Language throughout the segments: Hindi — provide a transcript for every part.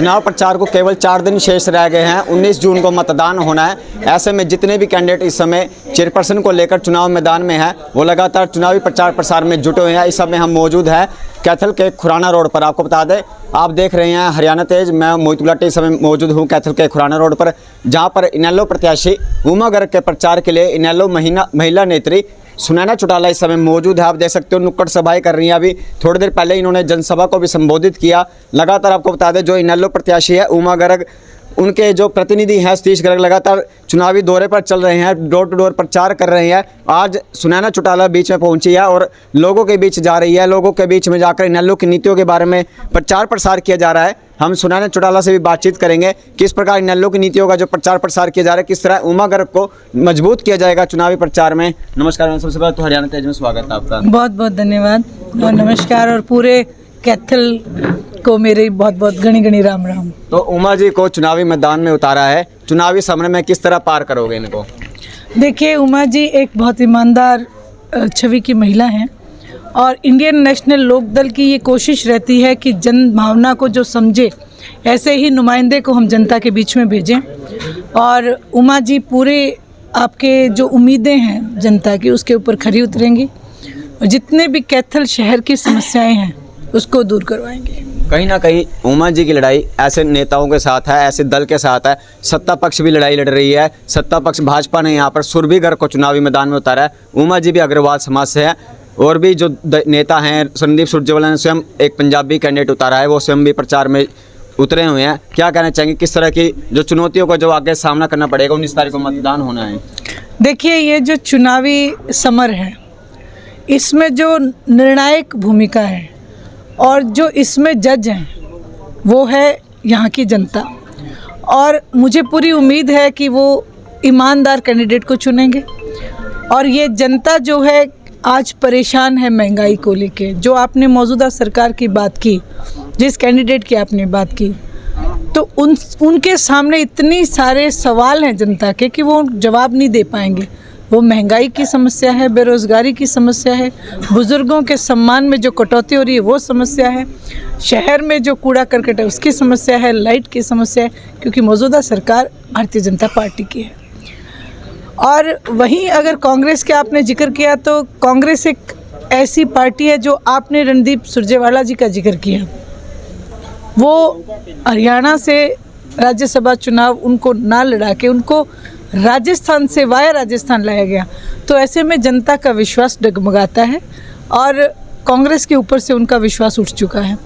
चुनाव प्रचार को केवल 4 दिन शेष रह गए हैं। 19 जून को मतदान होना है। ऐसे में जितने भी कैंडिडेट इस समय चेयरपर्सन को लेकर चुनाव मैदान में हैं, वो लगातार चुनावी प्रचार प्रसार में जुटे हुए हैं। इस समय हम मौजूद हैं कैथल के खुराना रोड पर। आपको बता दें, आप देख रहे हैं हरियाणा तेज, मैं मोहित गुलाटी इस समय मौजूद हूँ कैथल के खुराना रोड पर, जहाँ पर इनेलो प्रत्याशी उमा गर्ग के प्रचार के लिए इनेलो महिला नेत्री सुनैना चौटाला इस समय मौजूद है। आप देख सकते हो नुक्कड़ सभाएं कर रही हैं। अभी थोड़ी देर पहले इन्होंने जनसभा को भी संबोधित किया। लगातार आपको बता दें, जो इनेलो प्रत्याशी है उमा गर्ग, उनके जो प्रतिनिधि हैं सतीश गर्ग, लगातार चुनावी दौरे पर चल रहे हैं, डोर टू डोर प्रचार कर रहे हैं। आज सुनैना चौटाला बीच में पहुंची है और लोगों के बीच जा रही है। लोगों के बीच में जाकर इनेलो की नीतियों के बारे में प्रचार प्रसार किया जा रहा है। हम सुनैना चौटाला से भी बातचीत करेंगे, किस प्रकार इनेलो की नीतियों का जो प्रचार प्रसार किया जा रहा है, किस तरह उमा गर्ग को मजबूत किया जाएगा चुनावी प्रचार में। नमस्कार, सबसे पहले तो हरियाणा तेज में स्वागत है आपका। बहुत बहुत धन्यवाद और नमस्कार, और पूरे कैथल को मेरे बहुत बहुत घनी राम राम। तो उमा जी को चुनावी मैदान में उतारा है, चुनावी समय में किस तरह पार करोगे इनको? देखिए, उमा जी एक बहुत ईमानदार छवि की महिला हैं और इंडियन नेशनल लोकदल की ये कोशिश रहती है कि जन भावना को जो समझे, ऐसे ही नुमाइंदे को हम जनता के बीच में भेजें। और उमा जी पूरे आपके जो उम्मीदें हैं जनता की, उसके ऊपर खरी उतरेंगी और जितने भी कैथल शहर की समस्याएं हैं उसको दूर करवाएंगे। कहीं ना कहीं उमा जी की लड़ाई ऐसे नेताओं के साथ है, ऐसे दल के साथ है। सत्ता पक्ष भी लड़ाई लड़ रही है। सत्ता पक्ष भाजपा ने यहाँ पर सुरभि गर्ग को चुनावी मैदान में उतारा है। उमा जी भी अग्रवाल समाज से है और भी जो नेता हैं, संदीप सुरजेवाला ने स्वयं एक पंजाबी कैंडिडेट उतारा है, वो स्वयं भी प्रचार में उतरे हुए हैं। क्या कहना चाहेंगे, किस तरह की जो चुनौतियों का जो आगे सामना करना पड़ेगा? 19 तारीख को मतदान होना है। देखिए, ये जो चुनावी समर है, इसमें जो निर्णायक भूमिका है और जो इसमें जज हैं वो है यहाँ की जनता, और मुझे पूरी उम्मीद है कि वो ईमानदार कैंडिडेट को चुनेंगे। और ये जनता जो है आज परेशान है महंगाई को लेके। जो आपने मौजूदा सरकार की बात की, जिस कैंडिडेट की आपने बात की, तो उनके सामने इतनी सारे सवाल हैं जनता के कि वो जवाब नहीं दे पाएंगे। वो महंगाई की समस्या है, बेरोज़गारी की समस्या है, बुज़ुर्गों के सम्मान में जो कटौती हो रही है वो समस्या है, शहर में जो कूड़ा करकट है उसकी समस्या है, लाइट की समस्या है, क्योंकि मौजूदा सरकार भारतीय जनता पार्टी की है। और वहीं अगर कांग्रेस के आपने जिक्र किया, तो कांग्रेस एक ऐसी पार्टी है जो आपने रणदीप सुरजेवाला जी का जिक्र किया, वो हरियाणा से राज्यसभा चुनाव उनको ना लड़ा के उनको राजस्थान से वाया राजस्थान लाया गया। तो ऐसे में जनता का विश्वास डगमगाता है और कांग्रेस के ऊपर से उनका विश्वास उठ चुका है।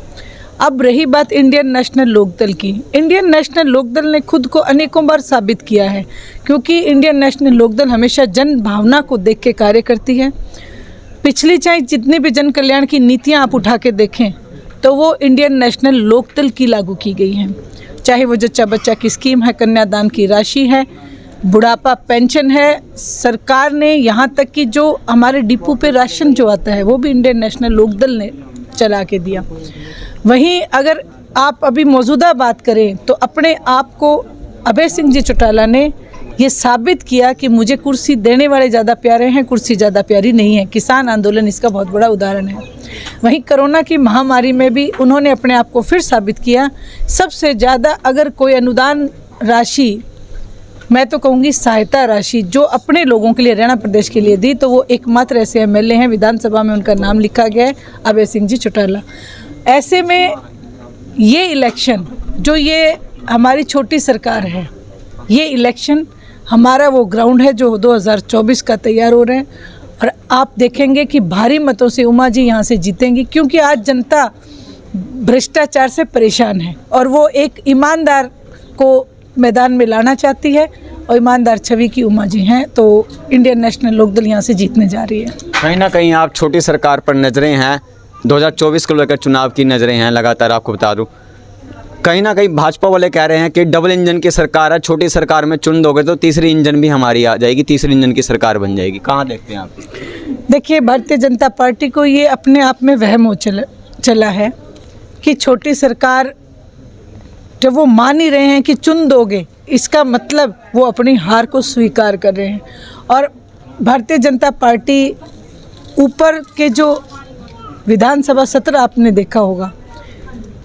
अब रही बात इंडियन नेशनल लोकदल की। इंडियन नेशनल लोकदल ने खुद को अनेकों बार साबित किया है, क्योंकि इंडियन नेशनल लोकदल हमेशा जन भावना को देख के कार्य करती है। पिछली चाहे जितनी भी जन कल्याण की नीतियाँ आप उठा के देखें तो वो इंडियन नेशनल लोकदल की लागू की गई हैं। चाहे वो जच्चा बच्चा की स्कीम है, कन्यादान की राशि है, बुढ़ापा पेंशन है, सरकार ने यहाँ तक कि जो हमारे डिपो पे राशन जो आता है वो भी इंडियन नेशनल लोकदल ने चला के दिया। वहीं अगर आप अभी मौजूदा बात करें तो अपने आप को अभय सिंह जी चौटाला ने ये साबित किया कि मुझे कुर्सी देने वाले ज़्यादा प्यारे हैं, कुर्सी ज़्यादा प्यारी नहीं है। किसान आंदोलन इसका बहुत बड़ा उदाहरण है। वहीं कोरोना की महामारी में भी उन्होंने अपने आप को फिर साबित किया। सबसे ज़्यादा अगर कोई अनुदान राशि, मैं तो कहूँगी सहायता राशि, जो अपने लोगों के लिए हरियाणा प्रदेश के लिए दी, तो वो एकमात्र ऐसे एमएलए हैं, विधानसभा में उनका नाम लिखा गया है, अभय सिंह जी चौटाला। ऐसे में ये इलेक्शन, जो ये हमारी छोटी सरकार है, ये इलेक्शन हमारा वो ग्राउंड है जो 2024 का तैयार हो रहे हैं। और आप देखेंगे कि भारी मतों से उमा जी यहाँ से जीतेंगी, क्योंकि आज जनता भ्रष्टाचार से परेशान है और वो एक ईमानदार को मैदान में लाना चाहती है, और ईमानदार छवि की उमा जी हैं। तो इंडियन नेशनल लोकदल यहाँ से जीतने जा रही है। कहीं ना कहीं आप छोटी सरकार पर नज़रें हैं, 2024 को लेकर चुनाव की नज़रें हैं लगातार। आपको बता दूं, कहीं ना कहीं भाजपा वाले कह रहे हैं कि डबल इंजन की सरकार है, छोटी सरकार में चुन दोगे तो तीसरी इंजन भी हमारी आ जाएगी, तीसरी इंजन की सरकार बन जाएगी। कहाँ देखते हैं आप? देखिए, भारतीय जनता पार्टी को ये अपने आप में वहम हो चला है कि छोटी सरकार जब वो मान ही रहे हैं कि चुन दोगे, इसका मतलब वो अपनी हार को स्वीकार कर रहे हैं। और भारतीय जनता पार्टी ऊपर के जो विधानसभा सत्र आपने देखा होगा,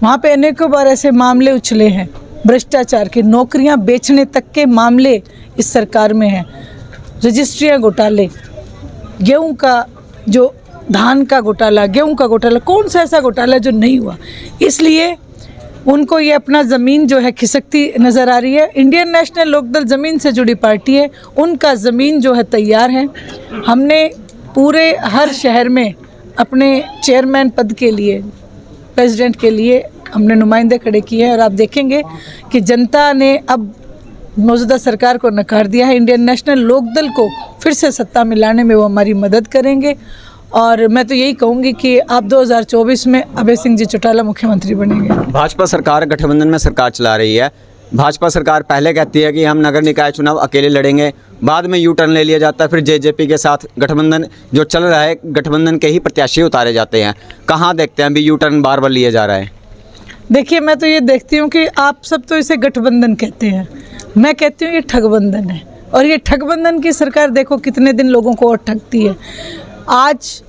वहाँ पे अनेकों बार ऐसे मामले उछले हैं भ्रष्टाचार के, नौकरियाँ बेचने तक के मामले इस सरकार में हैं, रजिस्ट्रियाँ घोटाले, गेहूँ का जो धान का घोटाला, गेहूँ का घोटाला, कौन सा ऐसा घोटाला जो नहीं हुआ। इसलिए उनको ये अपना ज़मीन जो है खिसकती नज़र आ रही है। इंडियन नेशनल लोकदल ज़मीन से जुड़ी पार्टी है, उनका ज़मीन जो है तैयार है। हमने पूरे हर शहर में अपने चेयरमैन पद के लिए, प्रेसिडेंट के लिए हमने नुमाइंदे खड़े किए हैं और आप देखेंगे कि जनता ने अब मौजूदा सरकार को नकार दिया है। इंडियन नेशनल लोकदल को फिर से सत्ता में लाने में वो हमारी मदद करेंगे और मैं तो यही कहूँगी कि आप 2024 में अभय सिंह जी चौटाला मुख्यमंत्री बनेंगे। भाजपा सरकार गठबंधन में सरकार चला रही है। भाजपा सरकार पहले कहती है कि हम नगर निकाय चुनाव अकेले लड़ेंगे, बाद में यू टर्न ले लिया जाता है, फिर जेजेपी के साथ गठबंधन जो चल रहा है, गठबंधन के ही प्रत्याशी उतारे जाते हैं। कहाँ देखते हैं अभी यू टर्न बार बार लिया जा रहा है? देखिए, मैं तो ये देखती हूँ कि आप सब तो इसे गठबंधन कहते हैं, मैं कहती हूँ ये ठगबंधन है। और ये ठगबंधन की सरकार देखो कितने दिन लोगों को और ठगती है। आज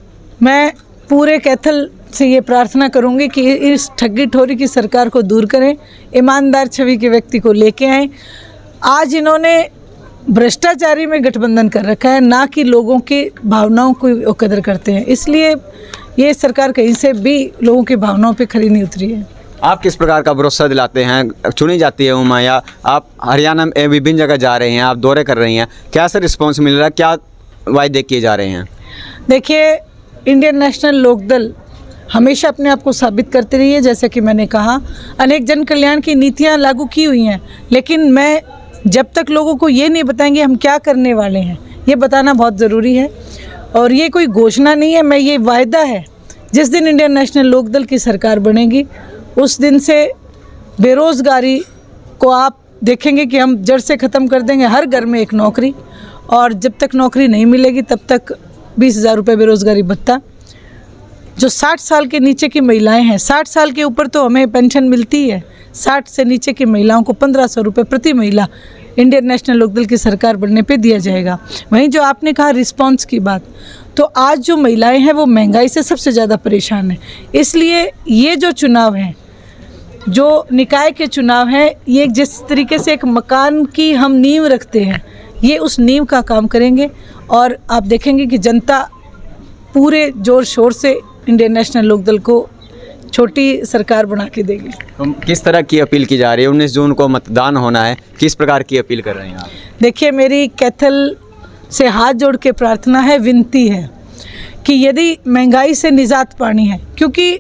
मैं पूरे कैथल से ये प्रार्थना करूंगी कि इस ठगी ठोरी की सरकार को दूर करें, ईमानदार छवि के व्यक्ति को लेके आएँ। आज इन्होंने भ्रष्टाचारी में गठबंधन कर रखा है, ना कि लोगों की भावनाओं को कदर करते हैं। इसलिए ये सरकार कहीं से भी लोगों की भावनाओं पे खरी नहीं उतरी है। आप किस प्रकार का भरोसा दिलाते हैं? चुनी जाती है उमा, या आप हरियाणा में विभिन्न जगह जा रहे हैं, आप दौरे कर रही हैं, क्या सा रिस्पॉन्स मिल रहा है, क्या वायदे किए जा रहे हैं? देखिए, इंडियन नेशनल लोकदल हमेशा अपने आप को साबित करती रही है। जैसे कि मैंने कहा, अनेक जन कल्याण की नीतियां लागू की हुई हैं, लेकिन मैं जब तक लोगों को ये नहीं बताएंगे हम क्या करने वाले हैं, ये बताना बहुत ज़रूरी है। और ये कोई घोषणा नहीं है, मैं ये वायदा है, जिस दिन इंडियन नेशनल लोकदल की सरकार बनेगी उस दिन से बेरोज़गारी को आप देखेंगे कि हम जड़ से ख़त्म कर देंगे। हर घर में एक नौकरी, और जब तक नौकरी नहीं मिलेगी तब तक 20,000 रुपये बेरोज़गारी भत्ता। जो 60 साल के नीचे की महिलाएं हैं, 60 साल के ऊपर तो हमें पेंशन मिलती है, 60 से नीचे की महिलाओं को 1,500 रुपये प्रति महिला इंडियन नेशनल लोकदल की सरकार बनने पे दिया जाएगा। वहीं जो आपने कहा रिस्पांस की बात, तो आज जो महिलाएं हैं वो महंगाई से सबसे ज़्यादा परेशान हैं। इसलिए ये जो चुनाव हैं, जो निकाय के चुनाव हैं, ये जिस तरीके से एक मकान की हम नींव रखते हैं, ये उस नींव का काम करेंगे और आप देखेंगे कि जनता पूरे जोर शोर से इंडियन नेशनल लोकदल को छोटी सरकार बना के देगी। तो किस तरह की अपील की जा रही है? 19 जून को मतदान होना है, किस प्रकार की अपील कर रहे हैं आप? देखिए, मेरी कैथल से हाथ जोड़ के प्रार्थना है, विनती है कि यदि महंगाई से निजात पानी है, क्योंकि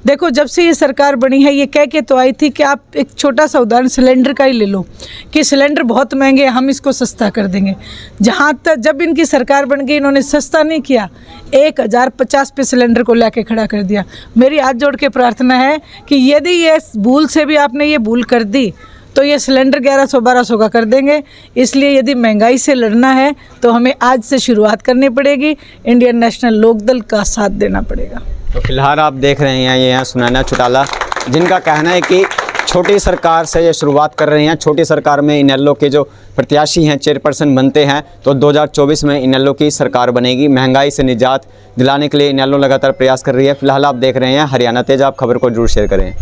देखो जब से ये सरकार बनी है ये कह के तो आई थी कि आप एक छोटा सा उदाहरण सिलेंडर का ही ले लो कि सिलेंडर बहुत महंगे, हम इसको सस्ता कर देंगे। जहाँ तक जब इनकी सरकार बन गई इन्होंने सस्ता नहीं किया, 1,050 पे सिलेंडर को लाके खड़ा कर दिया। मेरी हाथ जोड़ के प्रार्थना है कि यदि ये भूल से भी आपने ये भूल कर दी तो ये सिलेंडर 1100-1200 का कर देंगे। इसलिए यदि महंगाई से लड़ना है तो हमें आज से शुरुआत करनी पड़ेगी, इंडियन नेशनल लोकदल का साथ देना पड़ेगा। तो फिलहाल आप देख रहे हैं ये हैं सुनैना चौटाला, जिनका कहना है कि छोटी सरकार से ये शुरुआत कर रहे हैं। छोटी सरकार में इनेलो के जो प्रत्याशी हैं चेयरपर्सन बनते हैं तो 2024 में इनेलो की सरकार बनेगी। महंगाई से निजात दिलाने के लिए इनेलो लगातार प्रयास कर रही है। फिलहाल आप देख रहे हैं हरियाणा तेज, आप खबर को जरूर शेयर करें।